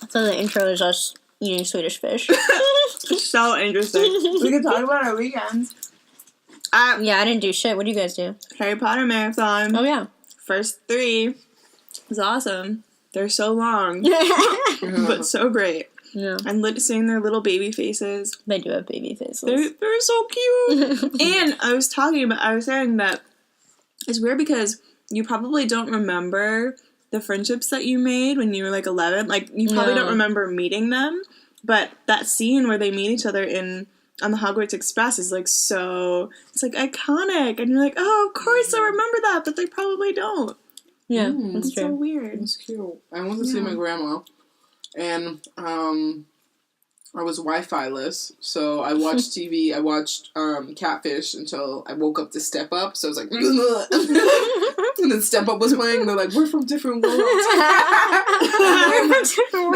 So the intro is us eating Swedish fish. So interesting. We could talk about our weekends. Yeah, I didn't do shit. What do you guys do? Harry Potter marathon. Oh, yeah. First 3. It was awesome. They're so long. But so great. Yeah. And seeing their little baby faces. They do have baby faces. They're so cute. And I was saying that it's weird because you probably don't remember the friendships that you made when you were like 11. Like, you probably don't remember meeting them. But that scene where they meet each other on the Hogwarts Express is like so, it's like iconic. And you're like, oh, of course I remember that, but they probably don't. Yeah, that's it's true. so weird. It's cute. I went to see my grandma, and I was Wi-Fi-less, so I watched TV. I watched Catfish until I woke up to Step Up, so I was like, and then Step Up was playing, and they're like, we're from different worlds. In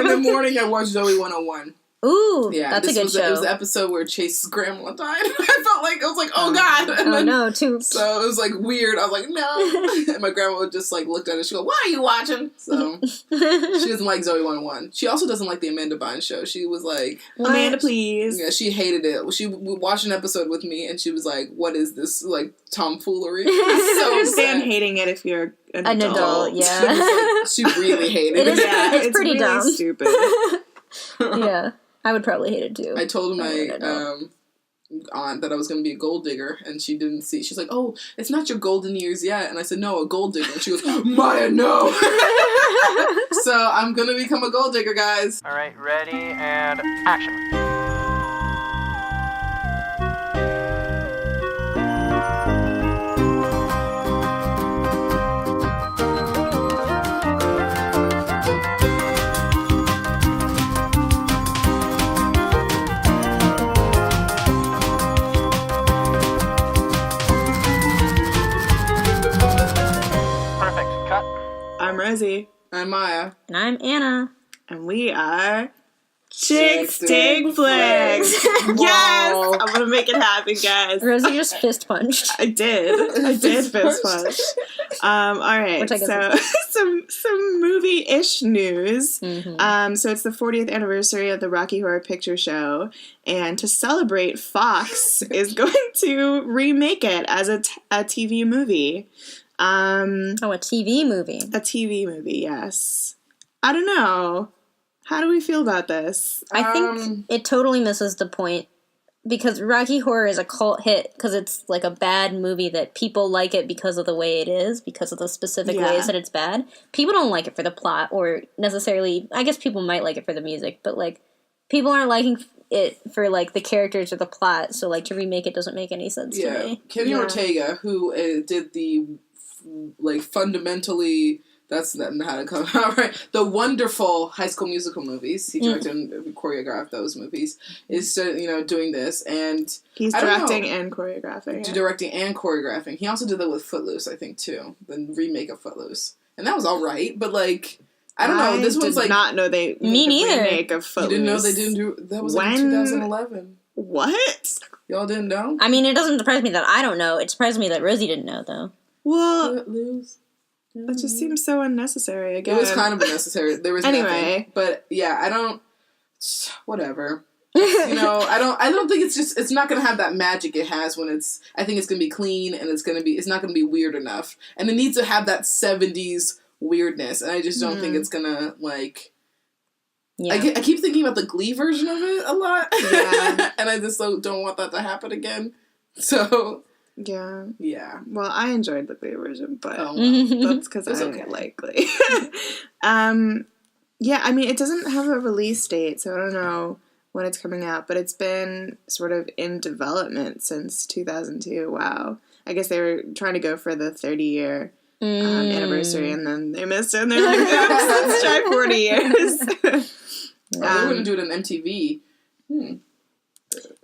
the morning, I watched Zoe 101. Ooh, yeah, that's a good show. It was the episode where Chase's grandma died. I was like, oh god. And then, no, too. So it was like weird. I was like, no. And my grandma would just like looked at it. She go, "What are you watching?" So she doesn't like Zoe 101. She also doesn't like the Amanda Bynes show. She was like, Amanda, please. Yeah, she hated it. She watched an episode with me, and she was like, "What is this like tomfoolery?" So I understand hating it if you're an adult. Yeah. She really hated it. Yeah, it's pretty really dumb. Stupid. Yeah. I would probably hate it too. I told my aunt that I was going to be a gold digger, and she didn't see. She's like, "Oh, it's not your golden years yet." And I said, "No, a gold digger." And she goes, "Maya, no." So I'm going to become a gold digger, guys. All right, ready and action. I'm Rosie. I'm Maya. And I'm Anna. And we are Chicks Dig Flicks. Yes! I'm gonna make it happen, guys. Rosie just fist punched. I did fist punch. Alright, Which I guess so some movie-ish news. Mm-hmm. So it's the 40th anniversary of the Rocky Horror Picture Show, and to celebrate, Fox is going to remake it as a TV movie. A TV movie. A TV movie, yes. I don't know. How do we feel about this? I think it totally misses the point, because Rocky Horror is a cult hit because it's like a bad movie that people like it because of the way it is, because of the specific ways that it's bad. People don't like it for the plot or necessarily, I guess people might like it for the music, but like people aren't liking it for like the characters or the plot, so like to remake it doesn't make any sense to me. Kenny Ortega, who did the like fundamentally, that's not how to come out, right? The wonderful High School Musical movies. He directed and choreographed those movies. Is doing this, and he's directing and choreographing. Directing and choreographing. He also did that with Footloose, I think, too. The remake of Footloose, and that was all right. But like, I don't know. This one's like, not know they me neither. Remake of Footloose. You didn't know they didn't do that? Was like 2011. What? Y'all didn't know? I mean, it doesn't surprise me that I don't know. It surprised me that Rosie didn't know, though. Well, Footloose. That just seems so unnecessary again. It was kind of unnecessary. There was nothing. But yeah, I don't. Whatever. I don't think it's not going to have that magic it has when it's. I think it's going to be clean and it's not going to be weird enough, and it needs to have that 70s weirdness, and I just don't think it's gonna like. Yeah. I keep thinking about the Glee version of it a lot, and I just don't want that to happen again. So. Yeah. Well, I enjoyed the Glee version, but that's because I don't like Glee. Yeah, I mean, it doesn't have a release date, so I don't know when it's coming out, but it's been sort of in development since 2002. Wow. I guess they were trying to go for the 30-year anniversary, and then they missed it, and they're like, let's try 40 years. They wouldn't do it on MTV.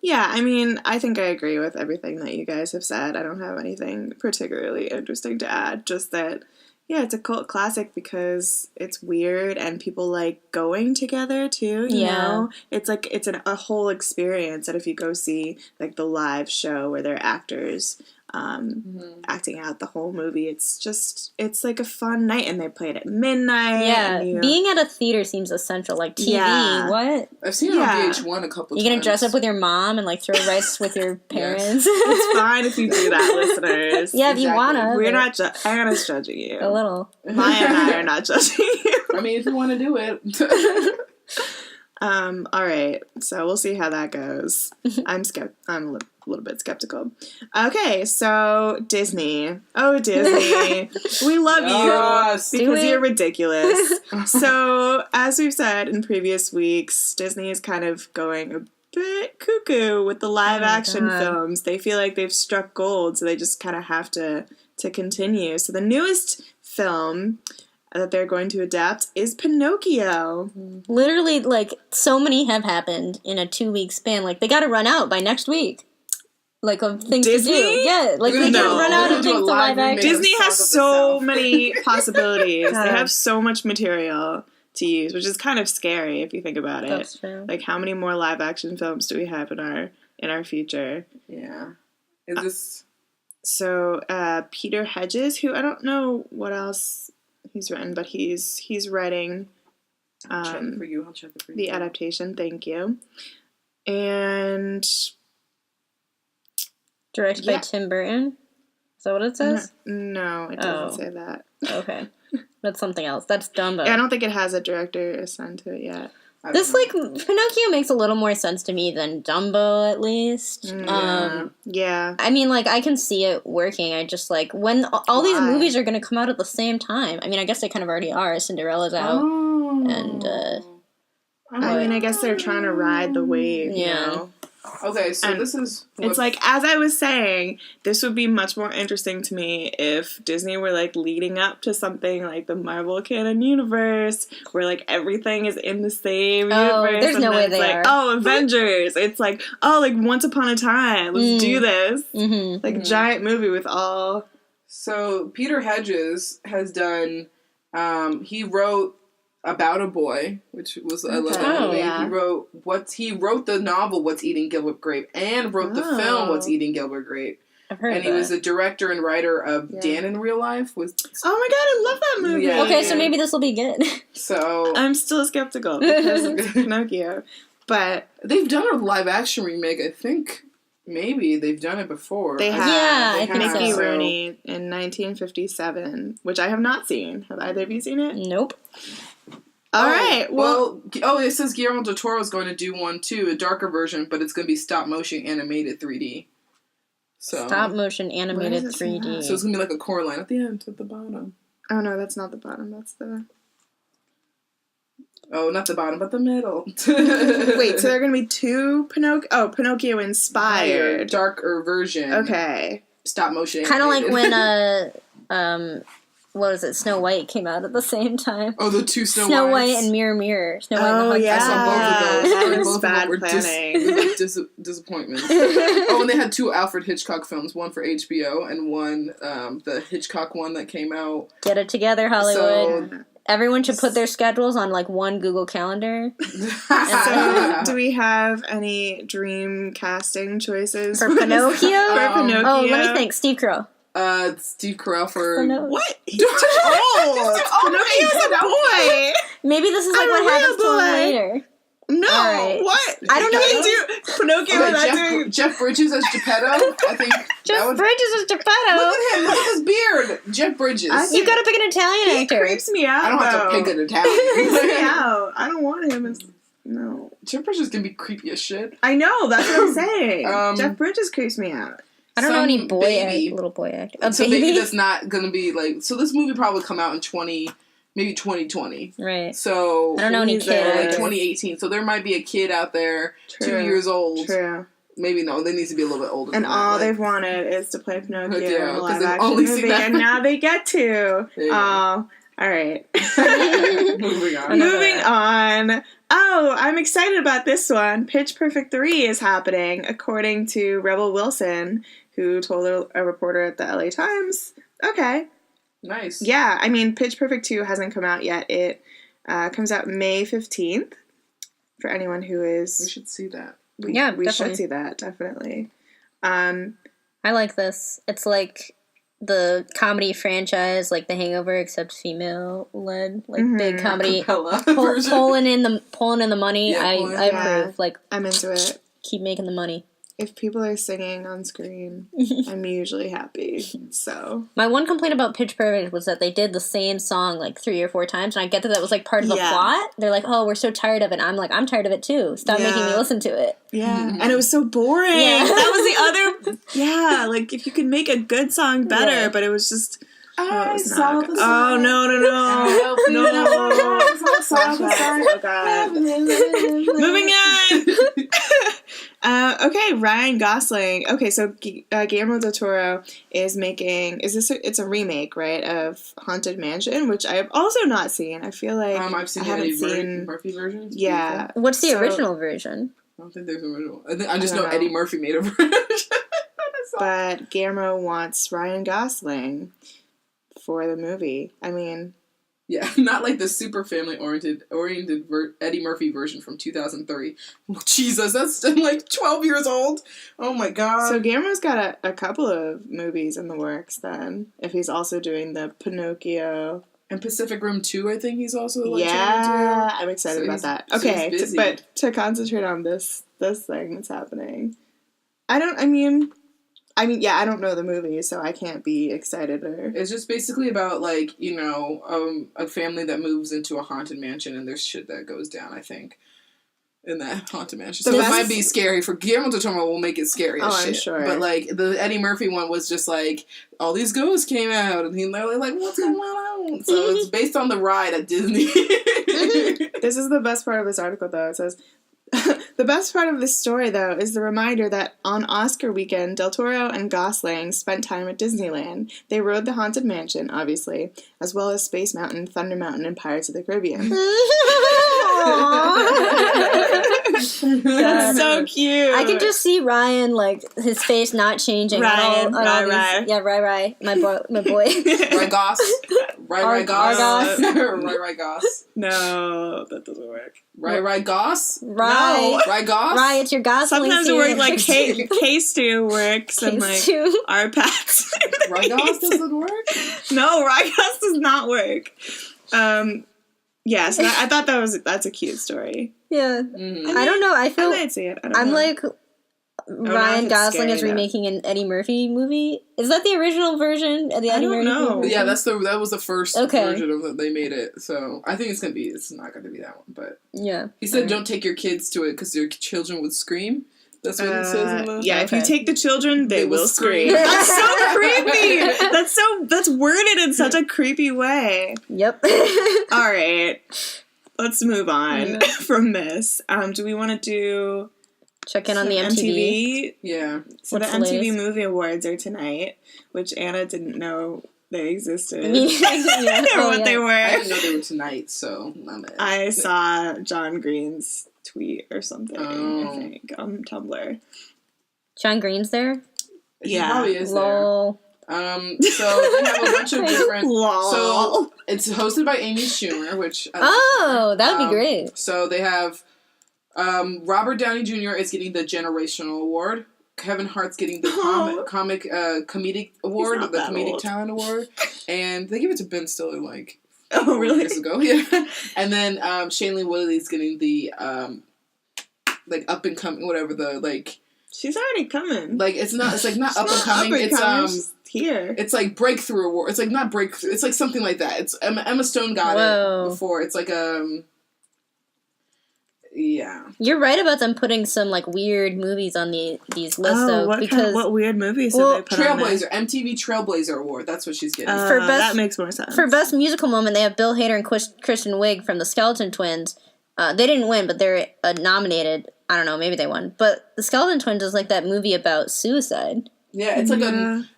Yeah, I mean, I think I agree with everything that you guys have said. I don't have anything particularly interesting to add. Just that, yeah, it's a cult classic because it's weird and people like going together too, you know? It's like, it's a whole experience that if you go see like the live show where they're actors, acting out the whole movie. It's like a fun night, and they play it at midnight. Yeah, being at a theater seems essential. Like TV, what? I've seen it on VH1 a couple times. You gonna dress up with your mom and like throw rice with your parents? It's fine if you do that, listeners. Yeah, if you wanna. We're not. Hannah's judging you. A little. Maya and I are not judging you. I mean, if you want to do it. All right, so we'll see how that goes. I'm a little bit skeptical. Okay, so Disney. Oh, Disney. We love you because you're ridiculous. So, as we've said in previous weeks, Disney is kind of going a bit cuckoo with the live action films. They feel like they've struck gold, so they just kind of have to continue. So the newest film that they're going to adapt is Pinocchio. Literally, like, so many have happened in a 2-week span. Like, they gotta run out by next week. Like, of things Disney? to do. Yeah, like, they gotta run out of things to live action. Disney has so many possibilities. They have so much material to use, which is kind of scary if you think about it. That's true. Like, how many more live action films do we have in our future? Yeah. Is this... So, Peter Hedges, who I don't know what else he's written, but he's writing I'll check it for you. the adaptation. Thank you. And directed by Tim Burton. Is that what it says? No, it doesn't say that. Okay, that's something else. That's Dumbo. Yeah, I don't think it has a director assigned to it yet. This Pinocchio makes a little more sense to me than Dumbo, at least. Yeah. I mean, like, I can see it working. I just, like, when all these movies are going to come out at the same time. I mean, I guess they kind of already are. Cinderella's out. And, I mean, I guess they're trying to ride the wave, you know? Okay, so this is... It's like, as I was saying, this would be much more interesting to me if Disney were, like, leading up to something like the Marvel canon universe, where, like, everything is in the same universe. There's no way they are. Oh, Avengers! It's like, oh, like, Once Upon a Time. Let's do this. Mm-hmm. Like, giant movie with all... So, Peter Hedges has done... he wrote About a Boy, which was I love that movie. Yeah. He wrote the novel What's Eating Gilbert Grape and wrote the film What's Eating Gilbert Grape. I've heard and he was the director and writer of Dan in Real Life. Oh my god, I love that movie. Yeah, okay, so maybe this will be good. So I'm still skeptical because it's Pinocchio. But they've done a live action remake, I think. Maybe they've done it before. They have. Yeah, I think Mickey Rooney in 1957, which I have not seen. Have either of you seen it? Nope. All right. Well, it says Guillermo del Toro is going to do one too, a darker version, but it's going to be stop motion animated 3D. So stop motion animated 3D. So it's going to be like a core line at the end, at the bottom. Oh no, that's not the bottom. That's the. Oh, not the bottom, but the middle. Wait, so there are going to be two Pinocchio inspired darker version. Okay. Stop motion. Kind of like when what was it? Snow White came out at the same time. Oh, the two Snow White and Mirror Mirror. Snow White and the Hunt. I saw both of those. That was both bad were planning. disappointments. Oh, and they had two Alfred Hitchcock films, one for HBO and one the Hitchcock one that came out. Get it together, Hollywood. So, everyone should put their schedules on like one Google Calendar. So, do we have any dream casting choices for Pinocchio? For Pinocchio. Oh, let me think. Steve Carell. Steve Carell for what? He's too old. Pinocchio's a boy. Maybe this is like what happens to him later. No, right. What? I don't know how to do Pinocchio. Jeff Bridges as Geppetto. I think Bridges as Geppetto. Look at him. Look at his beard. Jeff Bridges. You gotta pick an Italian actor. He creeps me out. I don't have to pick an Italian. Creeps me out. I don't want him as no. Jeff Bridges can be creepy as shit. I know. That's what I'm saying. Jeff Bridges creeps me out. I don't know any little boy actor. So maybe that's not gonna be like. So this movie probably come out in 2020. Right. So I don't know any kids. Like 2018. So there might be a kid out there, 2 years old. True. Maybe no. They need to be a little bit older. And all they've wanted is to play Pinocchio in a live they've action only movie, seen that. and now they get to. Oh, all right. Moving on. Oh, I'm excited about this one. Pitch Perfect 3 is happening, according to Rebel Wilson, who told a reporter at the LA Times. Okay. Nice. Yeah, I mean, Pitch Perfect 2 hasn't come out yet. It comes out May 15th. For anyone who is... We should see that. We should see that, definitely. I like this. It's like the comedy franchise, like The Hangover, except female-led, like big comedy. Pulling in the money. Yeah, I approve. Like, I'm into it. Keep making the money. If people are singing on screen, I'm usually happy. So my one complaint about Pitch Perfect was that they did the same song like 3 or 4 times, and I get that was like part of the plot. They're like, "Oh, we're so tired of it." I'm like, "I'm tired of it too. Stop making me listen to it." Yeah, and it was so boring. Yeah. That was the other. Yeah, like if you could make a good song better, but it was just. I saw the sun. Oh no! Oh god! Moving on. Okay, Ryan Gosling. Okay, so Guillermo del Toro is making. It's a remake, right, of Haunted Mansion, which I have also not seen. I feel like I've seen the Eddie Murphy version. Yeah. What's the original version? I don't think there's an original. I just know Eddie Murphy made a version. But Guillermo wants Ryan Gosling for the movie. I mean, yeah, not like the super family oriented Eddie Murphy version from 2003. Jesus, that's still like 12 years old. Oh my god. So Guillermo's got a couple of movies in the works then, if he's also doing the Pinocchio. And Pacific Rim 2, I think he's also like I'm excited about that. Okay, but to concentrate on this thing that's happening. I don't know the movie, so I can't be excited. It's just basically about, like, you know, a family that moves into a haunted mansion, and there's shit that goes down, I think, in that haunted mansion. So it might be scary. For Guillermo del Toro will make it scary as shit. I'm sure. But, like, the Eddie Murphy one was just, like, all these ghosts came out, and he's like, what's going on? So it's based on the ride at Disney. This is the best part of this article, though. It says... The best part of this story, though, is the reminder that on Oscar weekend, Del Toro and Gosling spent time at Disneyland. They rode the Haunted Mansion, obviously, as well as Space Mountain, Thunder Mountain, and Pirates of the Caribbean. That's so cute. I can just see Ryan, like, his face not changing. Ryan, Ryan. Yeah, Rai. My boy. Rai Goss. Rai Goss. Rai Goss. No, that doesn't work. Rai Goss? Rai. Rai Goss? Rai, it's your Gosling. Sometimes it works like K-Stew works and like our pats. Rai Goss doesn't work? No, Rai Goss does not work. Yes, I thought that's a cute story. Yeah. I don't know. I might see it. I'm know. Like Ryan Gosling is remaking an Eddie Murphy movie. Is that the original version of the Eddie Murphy movie? Yeah, that was the first version of it. They made it. So I think it's not going to be that one. But yeah, he said don't take your kids to it because your children would scream. That's what it says in the... Yeah, if you take the children, they will scream. That's so creepy! That's worded in such a creepy way. Yep. All right. Let's move on from this. Do we want to do... Check in on the MTV? Yeah. So the MTV Movie Awards are tonight, which Anna didn't know they existed. Or what they were. I didn't know they were tonight, so... I saw John Green's tweet or something, I think, on Tumblr. John Green's there? Yeah. He probably is Lol. there. So they have a bunch of different... So it's hosted by Amy Schumer, which... that would be great. So they have... Robert Downey Jr. is getting the Generational Award. Kevin Hart's getting the comedic award, the comedic talent award, and they give it to Ben Stiller like 4 years ago. Yeah, and then Shailene Woodley's getting the like up and coming, whatever the like. She's already coming. Like it's not like up and coming. It's here. It's like breakthrough award. It's like not breakthrough. It's like something like that. It's Emma Stone got it before. It's like yeah. You're right about them putting some like weird movies on these lists though. What weird movies did they put on there? Trailblazer, MTV Trailblazer Award. That's what she's getting. That makes more sense. For Best Musical Moment, they have Bill Hader and Kristen Wiig from the Skeleton Twins. They didn't win, but they're nominated. I don't know, maybe they won. But the Skeleton Twins is like that movie about suicide. Yeah, it's like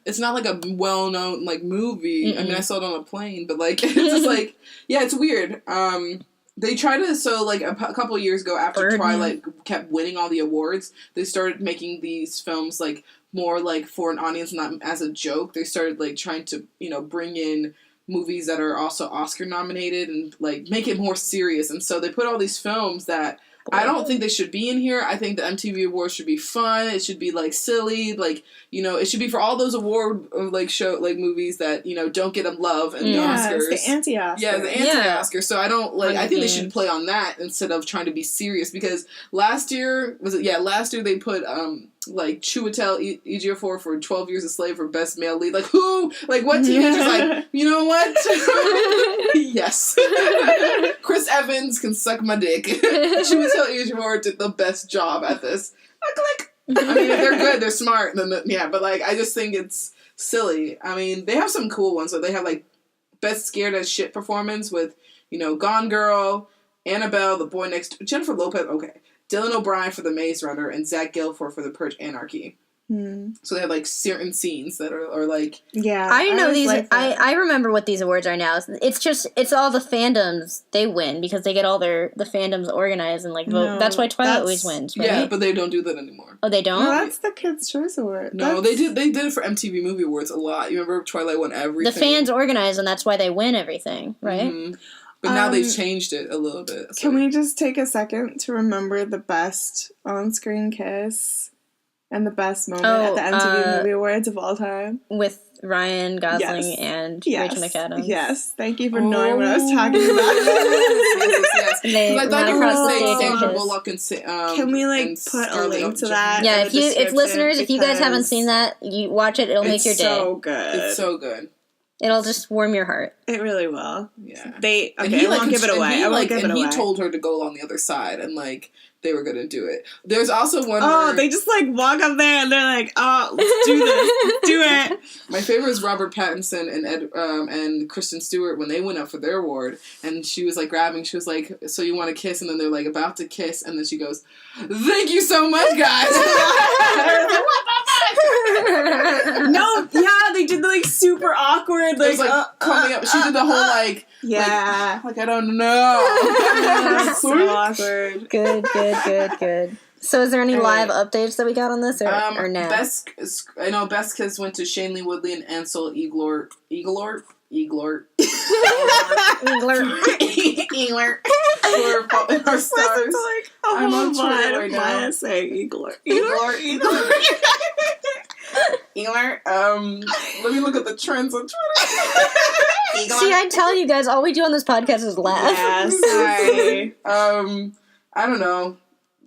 it's not like a well-known like movie. Mm-mm. I mean, I saw it on a plane, but like it's just like it's weird. They tried to, like, a couple of years ago, after Twilight kept winning all the awards, they started making these films, like, more, like, for an audience, not as a joke. They started, like, trying to, bring in movies that are also Oscar-nominated and, like, make it more serious. And so they put all these films that I don't think they should be in here. I think the MTV Awards should be fun. It should be, like, silly. Like, you know, it should be for all those award, like, movies that, you know, don't get them love in the Oscars. It's the anti-Oscar. Yeah, the anti-Oscar. So I don't, like, I think they should play on that instead of trying to be serious. Because last year they put, like, Chiwetel Ejiofor for 12 Years a Slave for Best Male Lead. Like, who? Like, what teenager's like, you know what? Yes. Chris Evans can suck my dick. Chiwetel Ejiofor did the best job at this. Click. I mean, if they're good, they're smart, then but, like, I just think it's silly. I mean, they have some cool ones. So they have, like, Best Scared as Shit performance with, you know, Gone Girl, Annabelle, The Boy Next... Jennifer Lopez, okay. Dylan O'Brien for The Maze Runner, and Zach Gilford for The Purge Anarchy. So they have, like, certain scenes that are like... Yeah. I know these... Like I remember what these awards are now. It's just... It's all the fandoms they win because they get all the fandoms organized and, like, vote. No, that's why Twilight always wins, right? Yeah, but they don't do that anymore. Oh, they don't? No, that's the Kids' Choice Award. No, they did it for MTV Movie Awards a lot. You remember Twilight won everything? The fans organize, and that's why they win everything, right? Mm-hmm. But now they've changed it a little bit. So. Can we just take a second to remember the best on-screen kiss and the best moment at the MTV Movie Awards of all time? With Ryan Gosling and Rachel McAdams. Yes, thank you for knowing what I was talking about. Yes. I thought you were going to say Sandra Bullock and can we, like, put a link to that? Yeah, if listeners, if you guys haven't seen that, you watch it, it'll make your day. It's so good. It's so good. It'll just warm your heart. It really will. Yeah. I won't give it away. I won't give it away. And he told her to go on the other side, and, like, they were going to do it. There's also one they just, like, walk up there, and they're like, oh, let's do this. Let's do it. My favorite is Robert Pattinson and Kristen Stewart when they went up for their award, and she was, like, grabbing, she was like, so you want to kiss? And then they're, like, about to kiss, and then she goes, thank you so much, guys! No, yeah, they did the, like, super awkward, like, coming up. She did the whole, like, yeah. Like I don't know. So awkward. Good. So is there any live updates that we got on this, or no? Best Kiss went to Shailene Woodley and Ansel Elgort. For Fault in Our Stars. I'm on Twitter right now. Why I say Elgort. Let me look at the trends on Twitter. See, I tell you guys, all we do on this podcast is laugh. Yeah, sorry. I don't know.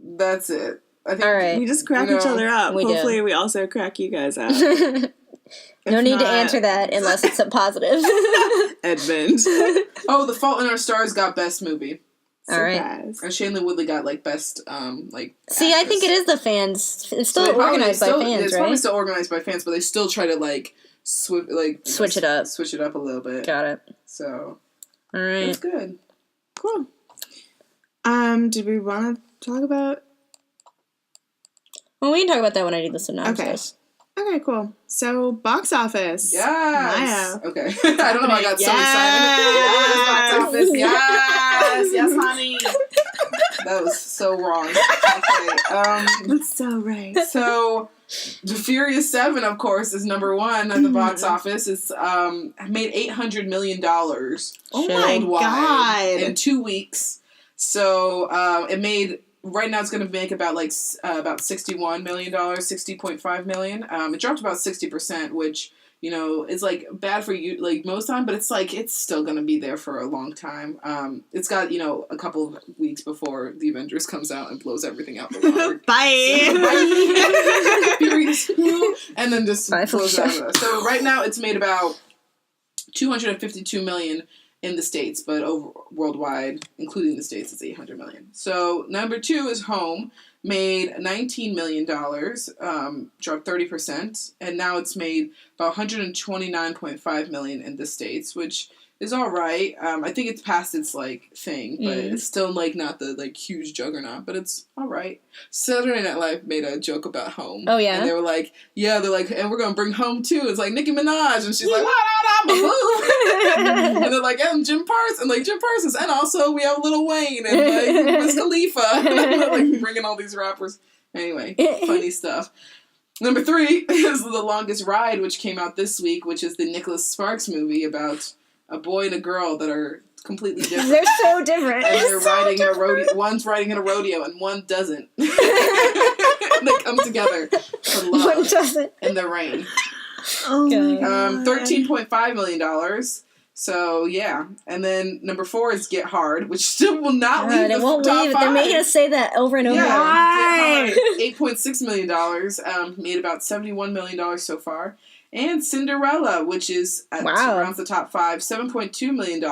That's it. I think all right. We just crack each other up. Hopefully we also crack you guys up. No need to answer that unless it's a positive. Edmund. Oh, The Fault in Our Stars got Best Movie. All right. And Shailene Woodley got, like, Best, like... See, actress. I think it is the fans. It's still organized by fans, It's probably still organized by fans, but they still try to, like, switch it up. Switch it up a little bit. Got it. So... All right. That's good. Cool. Did we want to talk about... Well, we can talk about that when I do the synopsis. Okay, cool. So, box office. Yes. Maya. Okay. I don't know why I got so excited. Yes, box office. Yes, honey. That was so wrong. Okay. That's so right. So, The Furious 7, of course, is number one at the box office. It's made $800 million. Oh my God. In 2 weeks. So, it made... Right now, it's going to make about $61 million, $60.5 million. It dropped about 60%, which, you know, is, like, bad for you, like, most time, but it's, like, it's still going to be there for a long time. It's got, you know, a couple of weeks before The Avengers comes out and blows everything out the water. Bye! And then just blows out. So right now, it's made about $252 million in the States, but worldwide, including the States, it's $800 million. So number 2 is Home, made $19 million, dropped 30%, and now it's made about $129.5 million in the States, which is all right. I think it's past its, like, thing, but it's still, like, not the, like, huge juggernaut, but it's all right. Saturday Night Live made a joke about Home. Oh, yeah? And they were like, and we're going to bring Home too. It's like Nicki Minaj, and she's like, I'm a boo. And they're like, and Jim Parsons, and also we have Lil Wayne, and, like, Wiz Khalifa. Like, bringing all these rappers. Anyway, funny stuff. Number 3 is The Longest Ride, which came out this week, which is the Nicholas Sparks movie about a boy and a girl that are completely different. They're so different. And they're riding a rodeo. One's riding in a rodeo and one doesn't. They come together for love. One doesn't. In the rain. Oh my God. $13.5 million. So, yeah. And then number 4 is Get Hard, which still will not leave the top 5. They're making us say that over and over. Yeah, Why? $8.6 million. Made about $71 million so far. And Cinderella, which is around the top 5, $7.2 million.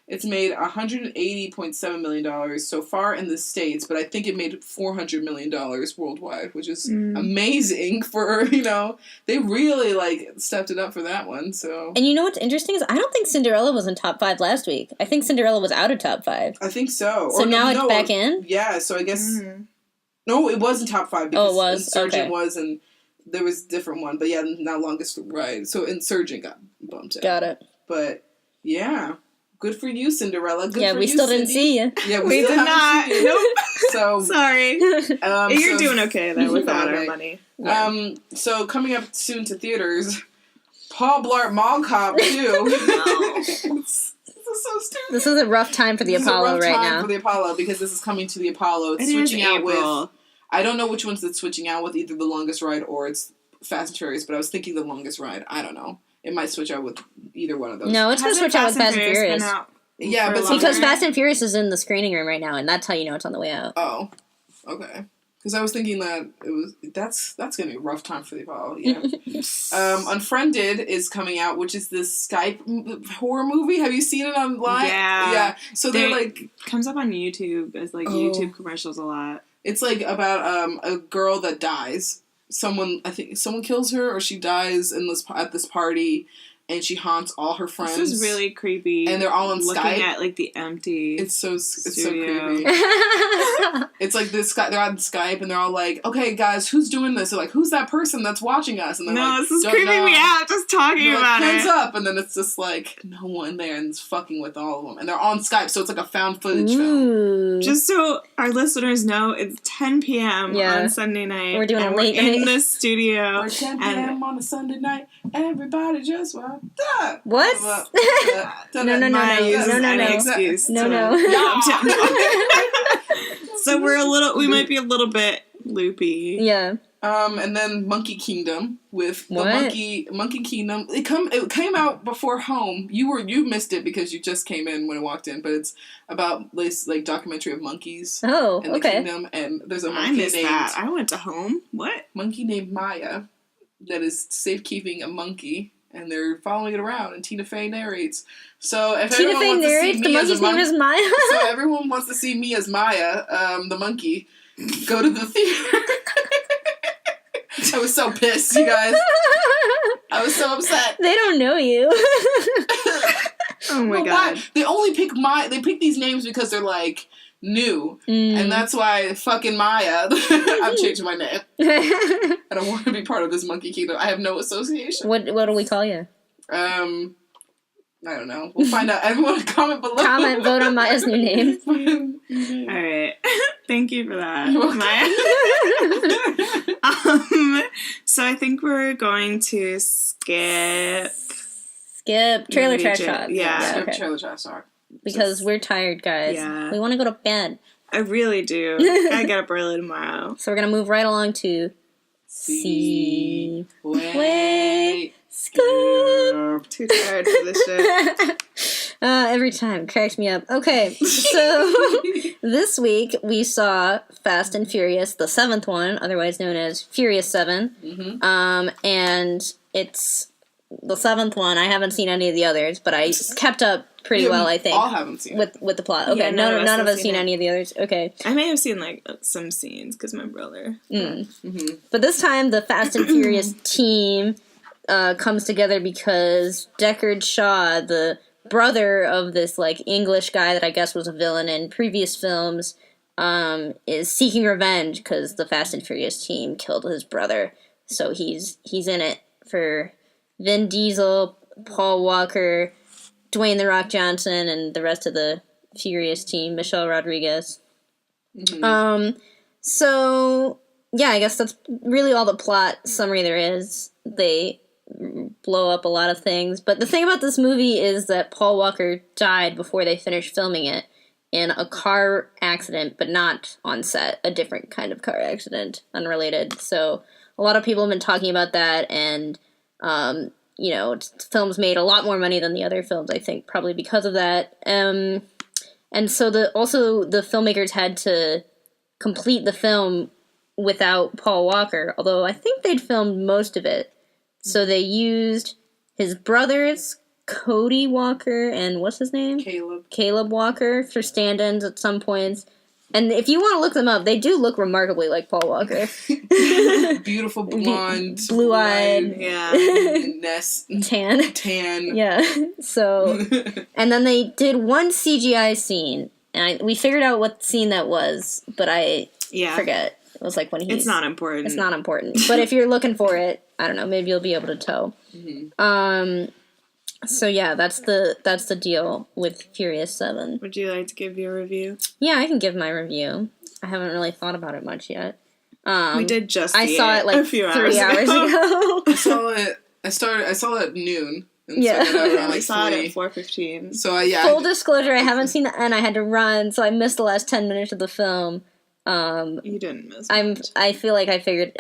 It's made $180.7 million so far in the States, but I think it made $400 million worldwide, which is amazing for, they really, stepped it up for that one, so. And you know what's interesting is I don't think Cinderella was in top 5 last week. I think Cinderella was out of top 5. I think so. So now it's back in? Yeah, so I guess, no, it was in top 5 because Insurgent was, and there was a different one, but yeah, now Longest Ride, so Insurgent got bumped out. Got it. But, yeah. Good for you, Cinderella. Good for we you, still Cindy. didn't see you. Yeah, we still did not. Seen you. Nope. So sorry. You're doing okay though without our money. Yeah. So coming up soon to theaters, Paul Blart Mall Cop 2. This is so stupid. This is a rough time for the Apollo right now. For the Apollo because this is coming to the Apollo. It's switching out with. I don't know which ones it's switching out with. Either the Longest Ride or it's Fast and Furious. But I was thinking the Longest Ride. I don't know. It might switch out with either one of those. No, it's going to switch out with Fast and Furious. Yeah, but because Fast and Furious is in the screening room right now, and that's how you know it's on the way out. Oh, okay. Because I was thinking that that's going to be a rough time for the Apollo. Yeah. Unfriended is coming out, which is this Skype horror movie. Have you seen it online? Yeah. Yeah. So they're comes up on YouTube as YouTube commercials a lot. It's about a girl that dies. Someone kills her or she dies at this party, and she haunts all her friends. This is really creepy. And they're all on looking Skype. At the empty. It's so creepy. It's this guy. They're on Skype and they're all like, "Okay, guys, who's doing this?" They're like, "Who's that person that's watching us?" And they're no, this is creeping me out just talking about it. Hands up, and then it's just no one there, and it's fucking with all of them, and they're on Skype, so it's like a found footage film. Just so our listeners know, it's 10 p.m. on Sunday night. We're doing a late night in the studio. We're 10 p.m. on a Sunday night. Everybody just walked up. What? No. Excuse. No. So we might be a little bit loopy. Yeah. And then Monkey Kingdom with the Monkey Kingdom. It came out before Home. You missed it because you just came in when it walked in, but it's about this documentary of monkeys. Oh, in the kingdom, and there's a monkey named that. I went to Home. What? Monkey named Maya that is safekeeping a monkey. And they're following it around, and Tina Fey narrates. So if Tina everyone Fey wants narrates, to see the me monkey's as a name is Maya. So everyone wants to see me as Maya, the monkey. Go to the theater. I was so pissed, you guys. I was so upset. They don't know you. Oh my god! Why? They only pick these names because they're new, and that's why fucking Maya. I'm changing my name. I don't want to be part of this monkey kingdom. I have no association. What do we call you? I don't know. We'll find out. Everyone comment below. Vote on Maya's new name. All right. Thank you for that, Maya. So I think we're going to skip Trailer Trash Talk. Yeah. Skip Trailer Trash Talk. Because we're tired, guys. Yeah. We want to go to bed. I really do. I get up early tomorrow. So we're going to move right along to See. Wait. Scoop. Too tired for this shit. Every time. Cracks me up. Okay. So this week we saw Fast and Furious, the 7th one, otherwise known as Furious 7. Mm-hmm. And it's the 7th one. I haven't seen any of the others, but I kept up pretty well, I think. All haven't seen it. With the plot. Okay, Yeah, none of us seen any of the others. Okay. I may have seen some scenes because my brother. Mm-hmm. But this time the Fast and Furious team comes together because Deckard Shaw, the brother of this English guy that I guess was a villain in previous films, is seeking revenge because the Fast and Furious team killed his brother. So he's in it for Vin Diesel, Paul Walker, Dwayne "The Rock" Johnson, and the rest of the Furious team, Michelle Rodriguez. Mm-hmm. So yeah, I guess that's really all the plot summary there is. They blow up a lot of things. But the thing about this movie is that Paul Walker died before they finished filming it in a car accident, but not on set, a different kind of car accident, unrelated. So a lot of people have been talking about that, and, films made a lot more money than the other films, I think, probably because of that. And so the filmmakers had to complete the film without Paul Walker, although I think they'd filmed most of it. So they used his brothers, Cody Walker, and what's his name? Caleb Walker, for stand-ins at some points. And if you want to look them up, they do look remarkably like Paul Walker. Beautiful blonde, blue-eyed, tan. Yeah. So, and then they did one CGI scene, and we figured out what scene that was, but I forget. It was like when he's... It's not important. It's not important. But if you're looking for it, I don't know, maybe you'll be able to tell. Mm-hmm. So yeah, that's the deal with Furious 7. Would you like to give your review? Yeah, I can give my review. I haven't really thought about it much yet. We did just I saw it like a few 3 hours ago. I saw it at noon. And yeah. So I saw it at 4:15. So Full disclosure, I haven't seen the end. I had to run, so I missed the last 10 minutes of the film. You didn't miss much. I feel like I figured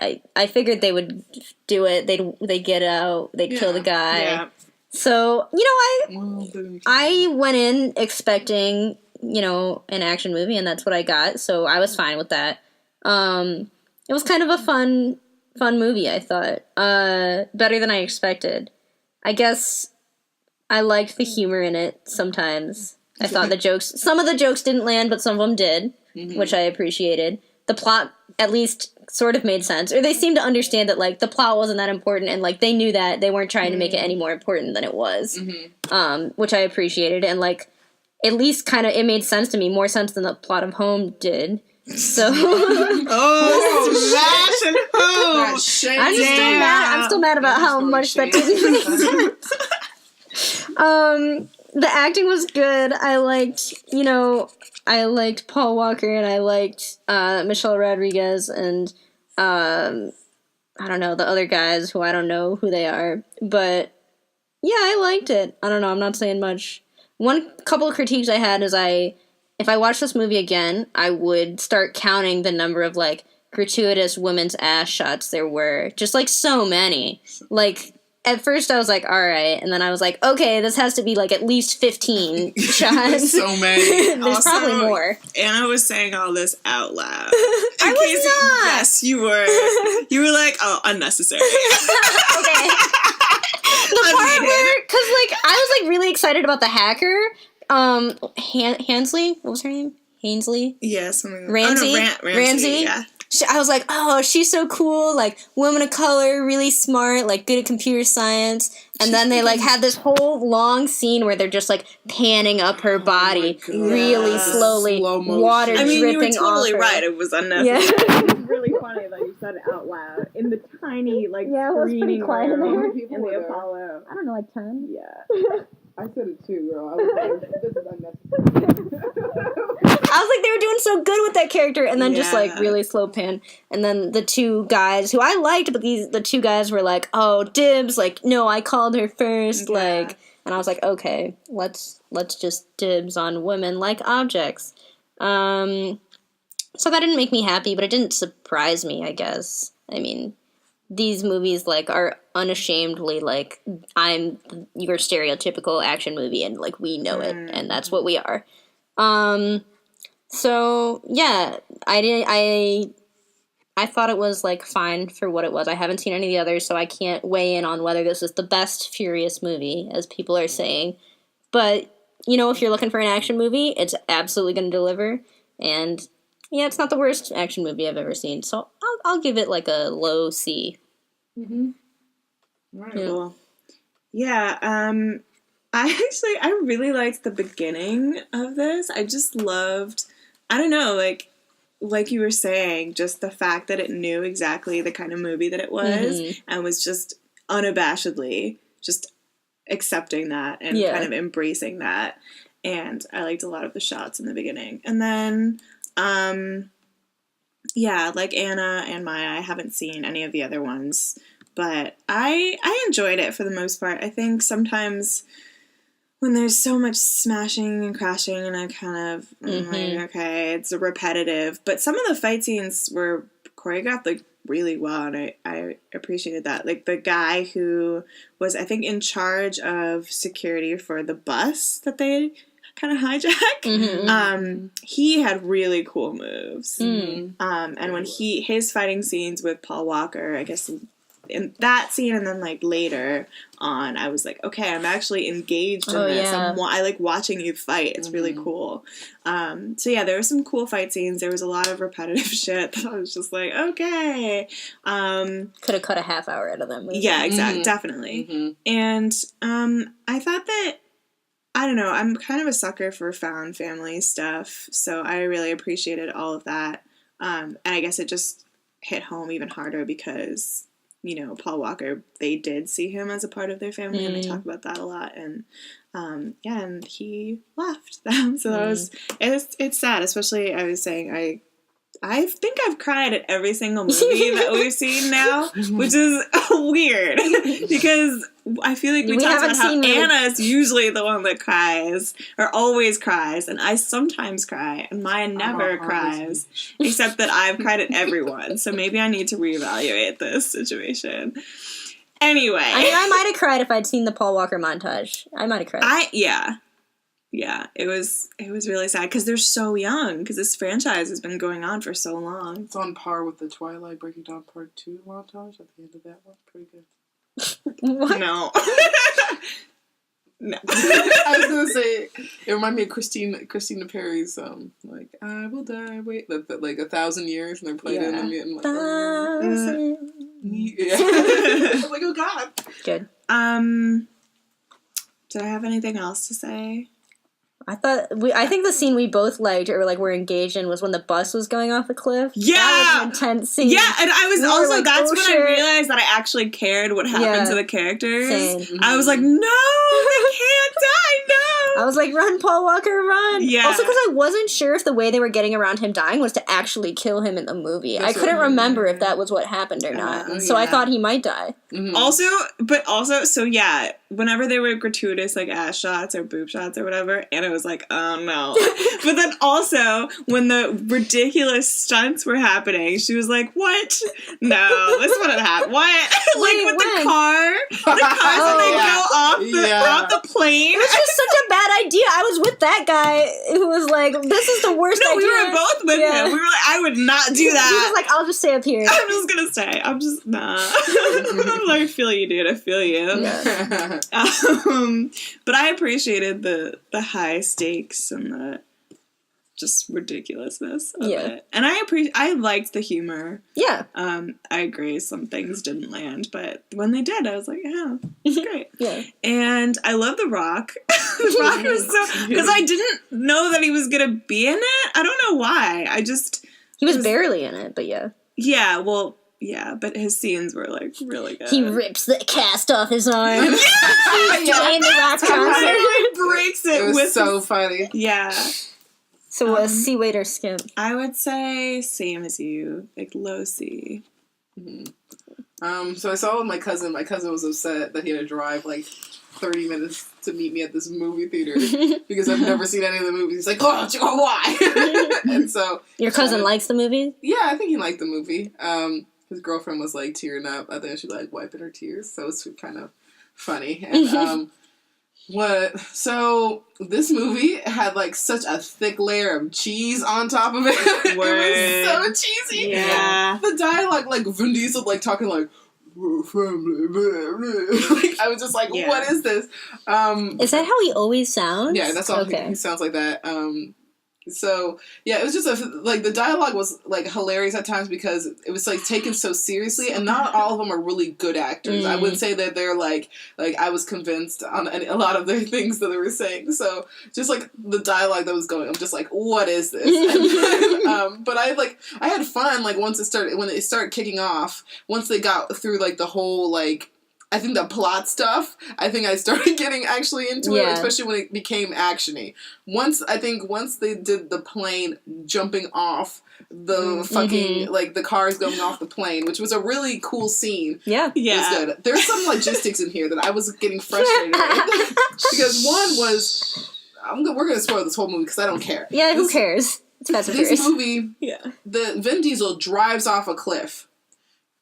they would do it. They'd get out. They'd kill the guy. Yeah. So, I went in expecting, an action movie, and that's what I got. So I was fine with that. It was kind of a fun movie, I thought. Better than I expected. I guess I liked the humor in it sometimes. I thought some of the jokes didn't land, but some of them did, which I appreciated. The plot at least sort of made sense, or they seemed to understand that, like, the plot wasn't that important, and, like, they knew that they weren't trying to make it any more important than it was, which I appreciated, and, like, at least kind of it made sense to me, more sense than the plot of Home did. So, Home! I'm still mad about how much that didn't make sense. The acting was good. I liked Paul Walker, and I liked Michelle Rodriguez, and I don't know, the other guys who I don't know who they are. But yeah, I liked it. I don't know, I'm not saying much. One couple of critiques I had is if I watched this movie again, I would start counting the number of, like, gratuitous women's ass shots there were. Just, like, so many. Like, at first I was like, alright, and then I was like, okay, this has to be, like, at least 15 shots. So many. There's also, probably more. Anna was saying all this out loud. I was not! Yes, you were. You were like, oh, unnecessary. Okay. The part where, because, like, I was, like, really excited about the hacker, Hansley? What was her name? Hainsley? Yeah, something like Ramsey? Ramsey, yeah. I was like, oh, she's so cool, like, woman of color, really smart, like, good at computer science, and then they, like, had this whole long scene where they're just, like, panning up her body really slowly, water dripping off her. I mean, you were totally right, it was unnecessary. Yeah. It was really funny that you said it out loud, in the tiny, like, screening room in the Apollo. I don't know, like 10? Yeah. I said it too, girl. I was like, this is unnecessary. I was like, they were doing so good with that character, and then just, like, really slow pan. And then the two guys, who I liked, but the two guys were like, oh, dibs, like, no, I called her first, like, and I was like, okay, let's just dibs on women like objects. So that didn't make me happy, but it didn't surprise me, I guess. I mean, these movies, like, are unashamedly, like, I'm your stereotypical action movie, and, like, we know it, and that's what we are. So, yeah, I thought it was, like, fine for what it was. I haven't seen any of the others, so I can't weigh in on whether this is the best Furious movie, as people are saying. But, if you're looking for an action movie, it's absolutely going to deliver, and... yeah, it's not the worst action movie I've ever seen, so I'll give it, like, a low C. Mm-hmm. Right. Cool. Yeah, I really liked the beginning of this. I just loved, I don't know, like you were saying, just the fact that it knew exactly the kind of movie that it was, and was just unabashedly just accepting that and kind of embracing that. And I liked a lot of the shots in the beginning. And then... like Anna and Maya, I haven't seen any of the other ones, But I enjoyed it for the most part. I think sometimes when there's so much smashing and crashing and I kind of, I'm like, okay, it's repetitive. But some of the fight scenes were choreographed, like, really well, and I appreciated that. Like, the guy who was, I think, in charge of security for the bus that they kind of hijack, he had really cool moves. And when his fighting scenes with Paul Walker, I guess in that scene and then, like, later on, I was like, okay, I'm actually engaged in this. Yeah. I like watching you fight. It's really cool. So, yeah, there were some cool fight scenes. There was a lot of repetitive shit that I was just like, okay. Could have cut a half hour out of that movie. Yeah, exactly. Definitely. And I thought that, I don't know, I'm kind of a sucker for found family stuff, so I really appreciated all of that. And I guess it just hit home even harder because, you know, Paul Walker, they did see him as a part of their family, and they talk about that a lot, and and he left them, so that was, it's sad, especially, I was saying, I think I've cried at every single movie that we've seen now, which is weird, because I feel like we talked about how Anna's usually the one that cries, or always cries, and I sometimes cry, and Maya never cries, except that I've cried at everyone, so maybe I need to reevaluate this situation. Anyway. I mean, I might have cried if I'd seen the Paul Walker montage. I might have cried. Yeah, it was really sad because they're so young, because this franchise has been going on for so long. It's on par with the Twilight Breaking Dawn Part 2 montage at the end of that one. Pretty good. What? No. No. I was going to say, it reminded me of Christina Perry's, like, I will die, wait, like 1,000 years, and they're playing it in the mute, yeah. I was like, oh god. Good. Did I have anything else to say? I think the scene we both liked, or like were engaged in, was when the bus was going off the cliff. Yeah, that was an intense scene. Yeah, and I was also like, that's when I realized that I actually cared what happened to the characters. Same. I was like, no, they can't die, no. I was like, run, Paul Walker, run. Yeah. Also, because I wasn't sure if the way they were getting around him dying was to actually kill him in the movie. I couldn't remember if that was what happened or not. So I thought he might die. Also, so yeah, whenever they were gratuitous, like, ass shots or boob shots or whatever, and it was like, oh no. But then also, when the ridiculous stunts were happening, she was like, what? No, this wouldn't happen. What? Like, with the car? The cars when they go off the plane? It was just such a bad idea. I was with that guy who was like, this is the worst idea. No, we were both with him. We were like, I would not do that. He was like, I'll just stay up here. I'm just gonna stay. I'm just, nah. I feel you, dude. I feel you. Yeah. But I appreciated the high stakes and the just ridiculousness of it. And I liked the humor. Yeah. I agree, some things didn't land, but when they did, I was like, yeah, it's great. Yeah. And I love The Rock. The Rock was so, because I didn't know that he was gonna be in it. I don't know why. He was barely in it, but yeah. Yeah, well, yeah, but his scenes were, like, really good. He rips the cast off his arm. Yeah! Playing the Rock concert. He breaks it. It was so funny. Yeah. So C, weight, or skip? I would say same as you, like low C. So I saw with my cousin. My cousin was upset that he had to drive like 30 minutes to meet me at this movie theater because I've never seen any of the movies. He's like, oh, why? And so your cousin likes the movie? Yeah, I think he liked the movie. His girlfriend was like tearing up. I think she like wiping her tears, so it's kind of funny. And so this movie had like such a thick layer of cheese on top of it. It was so cheesy. Yeah. The dialogue, like Vin Diesel, like talking like, family, like, I was just like, what is this? Is that how he always sounds? Yeah, that's all he sounds like that. So yeah, it was just like the dialogue was like hilarious at times because it was like taken so seriously, and not all of them are really good actors. I wouldn't say that they're like I was convinced on a lot of their things that they were saying. So just like the dialogue that was going, I'm just like, what is this? And, but I had fun like when it started kicking off. Once they got through like the whole like I think the plot stuff, I think I started getting actually into it, especially when it became actiony. Once they did the plane jumping off the fucking, like, the cars going off the plane, which was a really cool scene. Yeah. It was good. There's some logistics in here that I was getting frustrated with. Because one was, we're going to spoil this whole movie because I don't care. Yeah, who cares? It's Fast and Furious. This movie, the Vin Diesel drives off a cliff.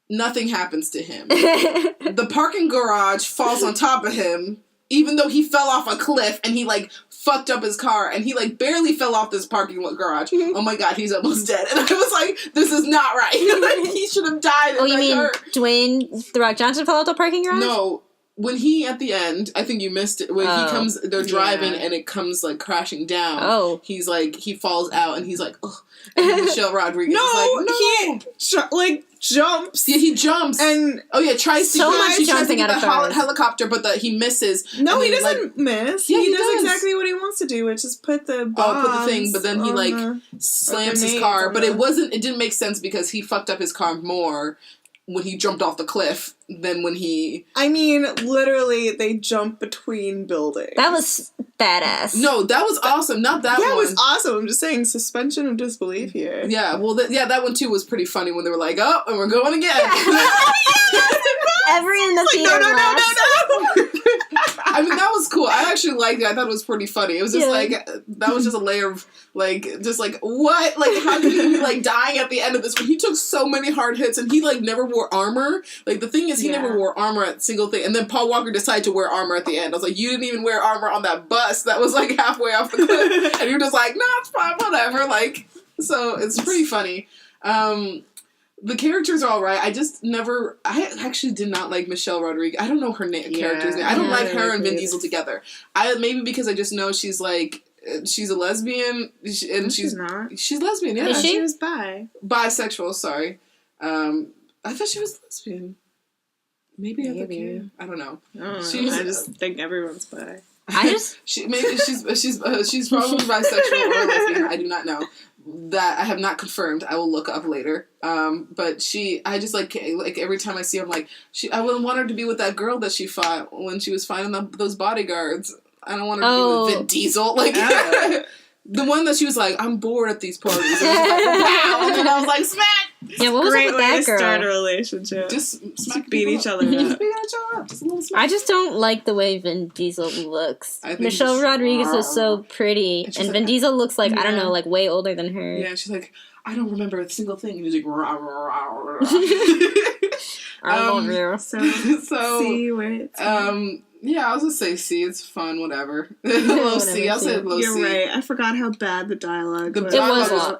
Nothing happens to him. The parking garage falls on top of him, even though he fell off a cliff and he, like, fucked up his car and he, like, barely fell off this parking garage. Oh my god, he's almost dead. And I was like, this is not right. Like, he should have died. Oh, you mean Dwayne The Rock Johnson fell off the parking garage? No. When he, at the end, I think you missed it, when he comes, they're driving and it comes, like, crashing down. Oh. He's like, he falls out and he's like, ugh. And Michelle Rodriguez is like, no. He, jumps. Yeah, he jumps. And, tries to get the helicopter, but he misses. No, he doesn't miss. Yeah, he does exactly what he wants to do, which is put the thing, but then he, like, slams his car. But it didn't make sense because he fucked up his car more when he jumped off the cliff than when he... I mean, literally, they jump between buildings. That was badass. No, that was awesome. Not that one. That was awesome. I'm just saying, suspension of disbelief here. Yeah, well, that one too was pretty funny when they were like, oh, and we're going again. Every in the theater no. I mean, that was cool. I actually liked it. I thought it was pretty funny. It was just like, that was just a layer of, like, just like, what? Like, how could he be, like, dying at the end of this? When he took so many hard hits and he, like, never wore armor. Like, the thing is, he never wore armor at single thing. And then Paul Walker decided to wear armor at the end. I was like, you didn't even wear armor on that bus that was, like, halfway off the cliff. And you're just like, no, it's fine, whatever. Like, so it's pretty funny. The characters are alright. I actually did not like Michelle Rodriguez. I don't know her character's name. I don't like her and Vin Diesel together. Maybe because I just know she's like, she's a lesbian, and she's not. She's lesbian, yeah. She was bisexual, sorry. I thought she was lesbian. Maybe. I don't know. I just think everyone's bi. She's probably bisexual or lesbian. I do not know. That I have not confirmed. I will look up later. But I just like every time I see her, I'm like, I wouldn't want her to be with that girl that she fought when she was fighting those bodyguards. I don't want her to be with Vin Diesel. Like, the one that she was like, I'm bored at these parties. And I was like, smack! Yeah, what was it with that girl? Start a relationship. Just beat each other up. Just beat each other up. Just a little smack. I just don't like the way Vin Diesel looks. Michelle Rodriguez is so pretty, and Vin Diesel looks like, I don't know, like way older than her. Yeah, she's like, I don't remember a single thing. And he's like, rah, rah, rah, rah. I love you. So see where it's yeah, I was gonna say C. It's fun, whatever. Low C. I'll say low C. You're right. I forgot how bad the dialogue was.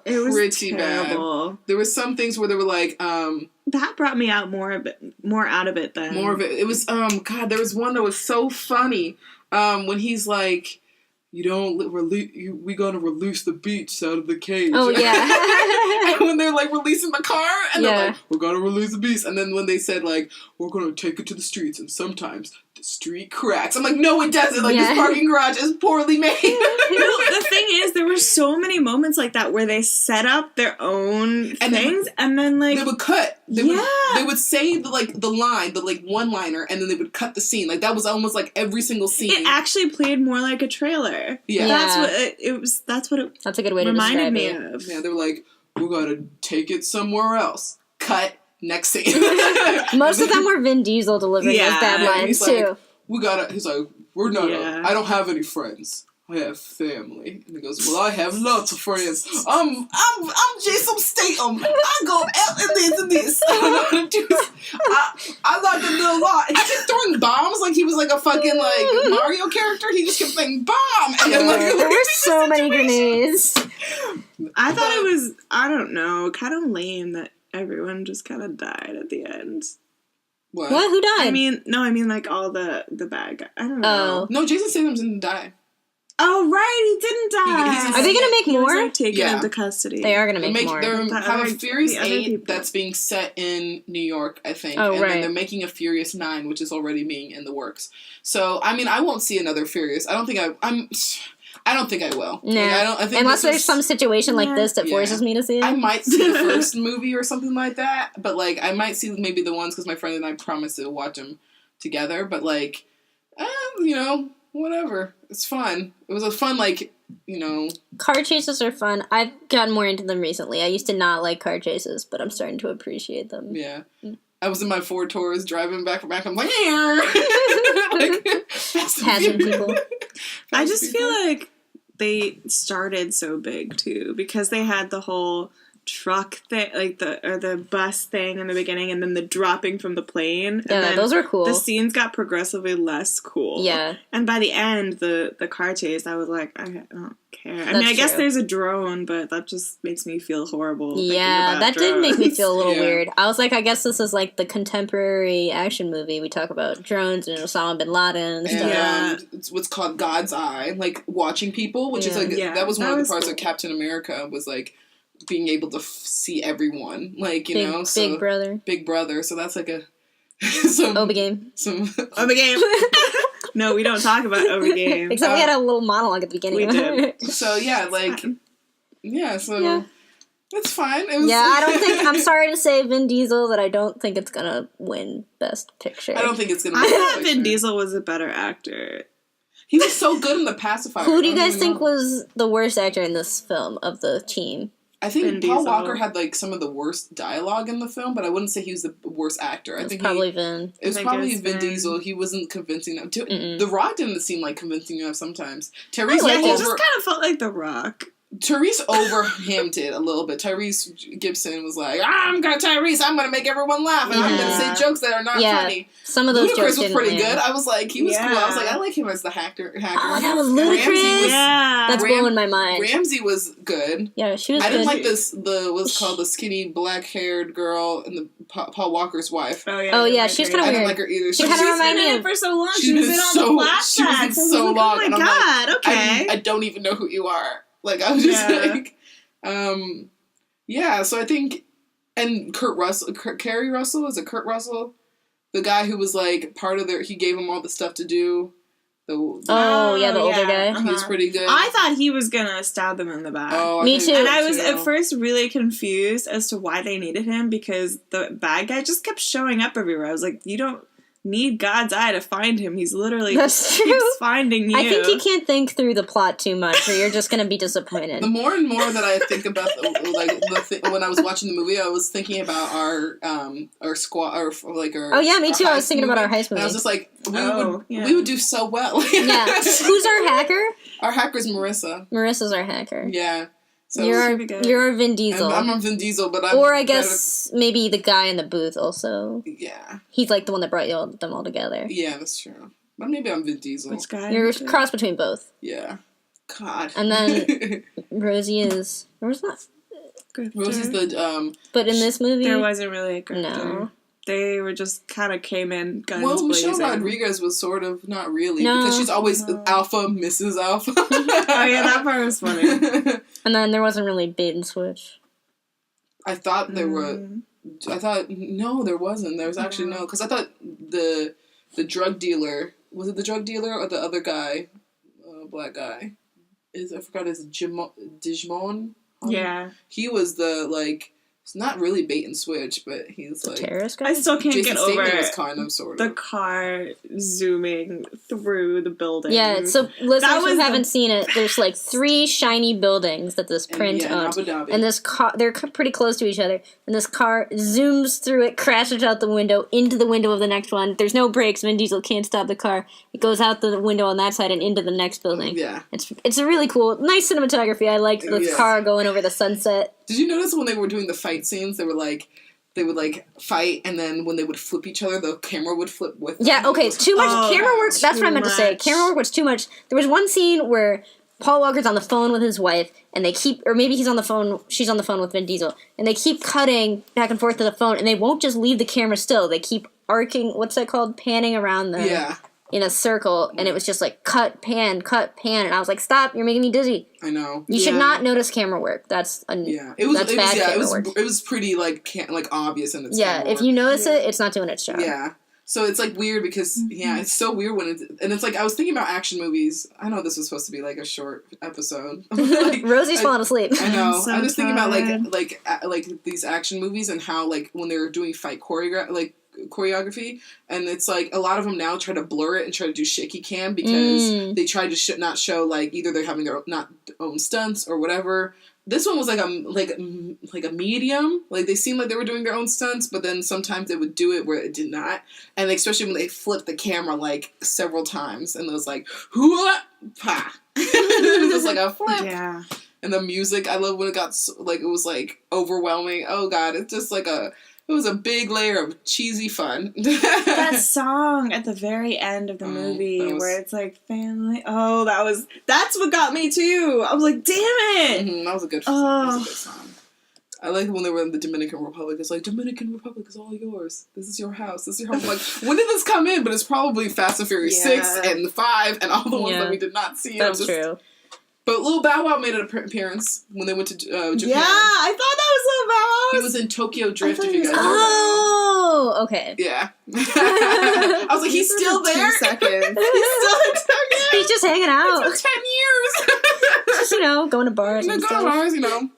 It was pretty terrible. Bad. There were some things where they were like, that brought me out more out of it than more of it. It was God. There was one that was so funny. When he's like, we gonna release the beast out of the cage. Oh yeah. And when they're like releasing the car, and they're like, we're gonna release the beast, and then when they said like, we're gonna take it to the streets, and sometimes the street cracks. I'm like, no, it doesn't. Like, this parking garage is poorly made. The thing is, there were so many moments like that where they set up their own things, and then like they would cut. They would say the line, the one-liner, and then they would cut the scene. Like, that was almost like every single scene. It actually played more like a trailer. Yeah, that's what it was. That's what it. That's a good way to reminded describe me it. of. Yeah, they were like, we gotta take it somewhere else. Cut. Next scene. Most of them were Vin Diesel delivering those bad lines too. Like, he's like, we're not. I don't have any friends. I have family. And he goes, well, I have lots of friends. I'm Jason Statham. I go out and this. I don't know how to do this. I like to do a lot. He kept throwing bombs like he was like a fucking like Mario character. He just kept saying bomb. And then like there were so many grenades. I thought it was, I don't know, kind of lame that everyone just kind of died at the end. What? Who died? I mean like all the bad guys. I don't know. No, Jason Statham didn't die. Oh, right, he didn't die. Are they going to make more? He was, like, taken into custody. They are going to make more. They have a Furious 8 that's being set in New York, I think. Oh, and right. then they're making a Furious 9, which is already being in the works. So, I mean, I won't see another Furious. I don't think I will. No. Like, I think unless there's some situation like this that forces me to see it. I might see the first movie or something like that, but like I might see maybe the ones because my friend and I promised to watch them together, but like, you know, whatever. It's fun. It was a fun, like, you know. Car chases are fun. I've gotten more into them recently. I used to not like car chases, but I'm starting to appreciate them. Yeah. I was in my Ford Taurus driving back from back. I'm like, Passing people. I just feel like they started so big too because they had the whole truck thing, like the bus thing in the beginning, and then the dropping from the plane. Yeah, and then those were cool. The scenes got progressively less cool. Yeah, and by the end, the car chase, I was like, I don't care. I mean, I guess there's a drone, but that just makes me feel horrible. Yeah, that did make me feel a little Yeah. weird. I was like, I guess this is like the contemporary action movie. We talk about drones and Osama bin Laden and stuff. And it's what's called God's Eye, like watching people, which is like that was one of the parts of Captain America was like being able to see everyone, like Big Brother. So that's like a Obi game. Obi game. No, we don't talk about Obi game. Except we had a little monologue at the beginning. We did. So yeah, like it's fine. It was, I don't think. I'm sorry to say, Vin Diesel, that I don't think it's gonna win Best Picture. I don't think it's gonna. I thought Vin Diesel was a better actor. He was so good in The Pacifier. Who do you guys think was the worst actor in this film of the team? I think Paul Walker had like some of the worst dialogue in the film, but I wouldn't say he was the worst actor. I think probably Vin. It was probably Vin Diesel. He wasn't convincing enough. The Rock didn't seem like convincing enough sometimes. He just kind of felt like The Rock. Tyrese overhammed it a little bit. Tyrese Gibson was like, I'm going to make everyone laugh, and I'm going to say jokes that are not funny. Some of those jokes was pretty good. I was like, he was cool. I was like, I like him as the hacker. Oh, that was Ludacris. That's blowing my mind. Ramsey was good. Yeah, she was good. I didn't like what's called the skinny black-haired girl and the Paul Walker's wife. Oh yeah, she was kind of weird. I didn't like her either. She kind of reminded me of for so long. She was in all the flashbacks. So long. Oh my god, okay. I don't even know who you are. Like, I was just like, so I think, and Kerry Russell, is it Kurt Russell? The guy who was, like, part of he gave him all the stuff to do. The older guy. He was pretty good. I thought he was gonna stab them in the back. Oh, me too. And I was at first really confused as to why they needed him, because the bad guy just kept showing up everywhere. I was like, you don't need God's eye to find him. He's literally keeps finding you. I think you can't think through the plot too much, or you're just going to be disappointed. The more and more that I think about, when I was watching the movie, I was thinking about our squad, or like our. Oh yeah, me too. I was thinking about our heist movie. And I was just like, we would do so well. Yeah. Who's our hacker? Our hacker is Marissa. Marissa's our hacker. Yeah. So you're Vin Diesel. I'm a Vin Diesel, but or I guess maybe the guy in the booth also. Yeah. He's like the one that brought them all together. Yeah, that's true. But maybe I'm Vin Diesel. Which guy? You're a cross between both. Yeah. God. And then Rosie is... Where's that? Rosie's the... But in this movie... There wasn't really a grifter. No. They were just kind of came in guns blazing. Michelle Rodriguez was sort of not really, because she's always Alpha, Mrs. Alpha. Oh yeah, that part was funny. And then there wasn't really bait and switch. I thought there were. I thought no, there wasn't. There was actually no, because I thought the drug dealer, was it the drug dealer or the other guy, black guy? I forgot his Digimon. Yeah, he was the like. It's not really bait and switch, but he's like... terrorist guy? I still can't Jason get over was kind of, sort of. the car zooming through the building. Yeah, so listeners who haven't seen it, there's like 3 shiny buildings that this print owns. And this car, they're pretty close to each other. And this car zooms through it, crashes out the window, into the window of the next one. There's no brakes. Vin Diesel can't stop the car. It goes out the window on that side and into the next building. Yeah. It's a really cool, nice cinematography. I liked the car going over the sunset. Did you notice when they were doing the fight scenes, they would fight, and then when they would flip each other, the camera would flip with them? Yeah, okay, too much camera work. That's what I meant to say. Camera work was too much. There was one scene where Paul Walker's on the phone with his wife, and they keep, or maybe she's on the phone with Vin Diesel, and they keep cutting back and forth to the phone, and they won't just leave the camera still. They keep arcing, what's that called? Panning around them. Yeah. In a circle, and it was just like cut, pan, and I was like, "Stop! You're making me dizzy." I know. You should not notice camera work. That's bad camera work. It was pretty like obvious in its camera work. If you notice it, it's not doing its job. Yeah. So it's like weird because it's so weird when it's like I was thinking about action movies. I know this was supposed to be like a short episode. Like, Rosie's falling asleep. I know. I'm just thinking about like these action movies and how like when they're doing fight choreography, like choreography, and it's like a lot of them now try to blur it and try to do shaky cam because they try to not show like either they're having their own stunts or whatever. This one was like a medium. Like they seemed like they were doing their own stunts, but then sometimes they would do it where it did not, and especially when they flipped the camera like several times, and it was like hoo pa, it was like a flip. Yeah. And the music, I love when it got like it was like overwhelming. Oh god, it's just like it was a big layer of cheesy fun. That song at the very end of the movie where it's like family. Oh, that's what got me too. I was like, damn it. That was a good song. I like when they were in the Dominican Republic. It's like, Dominican Republic is all yours. This is your house. This is your home. Like, when did this come in? But it's probably Fast and Furious 6 and 5 and all the ones that we did not see. That's true. But Lil Bow Wow made an appearance when they went to Japan. Yeah, I thought that was Lil Bow Wow. He was in Tokyo Drift, if you guys know that. Oh, okay. Yeah. I was like, he's still there? 2 seconds. He's still in Tokyo? He's just hanging out. For 10 years. Just, going to bars and stuff.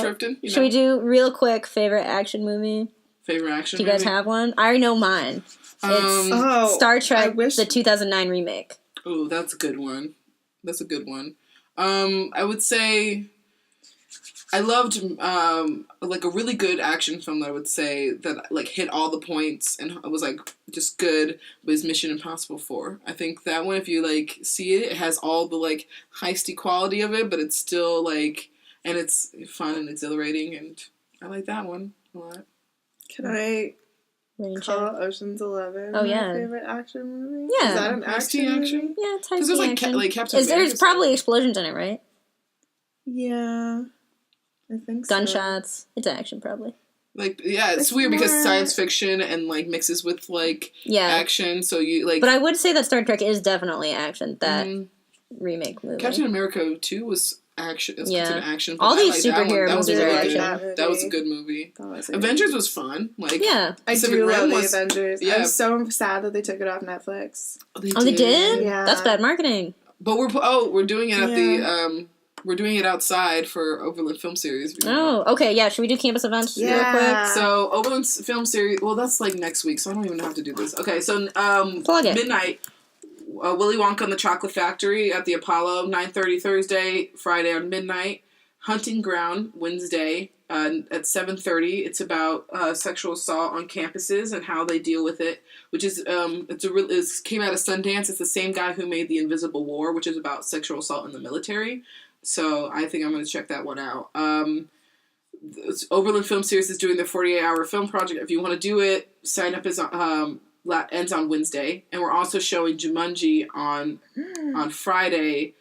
Drifting. Should we do, real quick, favorite action movie? Favorite action movie? Do you guys have one? I already know mine. It's Star Trek, the 2009 remake. Oh, that's a good one. I would say I loved like a really good action film that I would say that like hit all the points and was like just good was Mission Impossible 4. I think that one, if you like see it, it has all the like heisty quality of it, but it's still like, and it's fun and exhilarating, and I like that one a lot. Can I call Ocean's 11 my favorite action movie? Yeah. Is that an action movie? Yeah, it's because there's like Captain America. There's probably explosions in it, right? Yeah, I think so. Gunshots. It's action, probably. Like, yeah, it's weird because science fiction and like mixes with like action, so you like. But I would say that Star Trek is definitely action. That remake movie. Captain America 2 was action. It's considered action. All these superhero movies are action. That was a good movie. Avengers was fun. Like, I do love the Avengers. Yeah. I'm so sad that they took it off Netflix. They did? Yeah. That's bad marketing. But we're doing it at the we're doing it outside for Overland Film Series. Oh, okay, yeah. Should we do campus events real quick? So Overland Film Series. Well, that's like next week, so I don't even have to do this. Okay, so midnight. Willy Wonka and the Chocolate Factory at the Apollo, 9:30 Thursday, Friday on midnight. Hunting Ground, Wednesday at 7:30. It's about sexual assault on campuses and how they deal with it, which is it came out of Sundance. It's the same guy who made The Invisible War, which is about sexual assault in the military. So I think I'm going to check that one out. Overland Film Series is doing their 48-hour film project. If you want to do it, sign up as ends on Wednesday, and we're also showing Jumanji on Friday,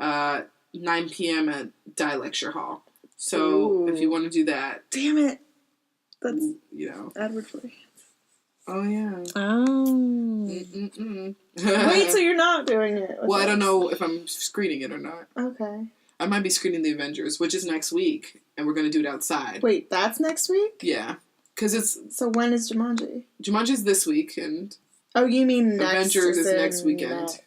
9 p.m. at Dye Lecture Hall. So if you want to do that, damn it, that's Edward Forty. Oh yeah. Oh. Wait, so you're not doing it? Well, I don't know if I'm screening it or not. Okay. I might be screening The Avengers, which is next week, and we're going to do it outside. Wait, that's next week? Yeah. Because it's... So when is Jumanji? Jumanji's this week, and... Oh, you mean next... Avengers is next weekend.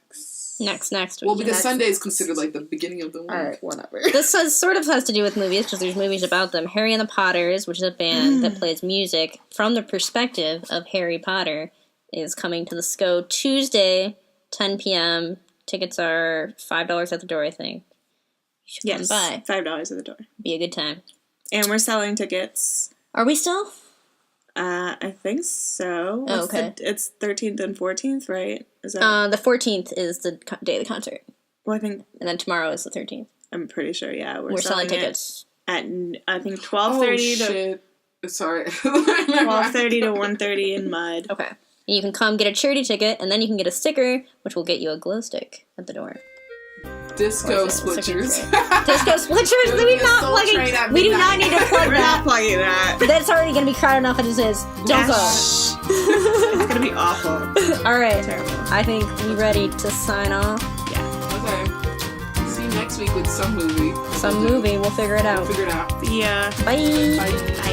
Next week. Well, because Sunday is considered, like, the beginning of the week. Alright, whatever. This sort of has to do with movies, because there's movies about them. Harry and the Potters, which is a band that plays music from the perspective of Harry Potter, is coming to the SCO Tuesday, 10 p.m. Tickets are $5 at the door, I think. You should come by. $5 at the door. Be a good time. And we're selling tickets. Are we still? I think so. Oh, okay. It's 13th and 14th, right? Is that... The 14th is the day of the concert. Well, I think... And then tomorrow is the 13th. I'm pretty sure, yeah. We're selling tickets. At, I think, 12:30 to... shit. Sorry. 12:30 to 1:30 in Mud. Okay. And you can come get a charity ticket, and then you can get a sticker, which will get you a glow stick at the door. Disco Splitchers. Disco Splitchers? We do not need to plug We're not plugging that. That's already going to be crowded enough as it is. Don't go. It's going to be awful. Alright. Terrible. I think we ready to sign off. Yeah. Okay. See you next week with some movie. We'll figure it out. Yeah. Yeah. Bye. Bye.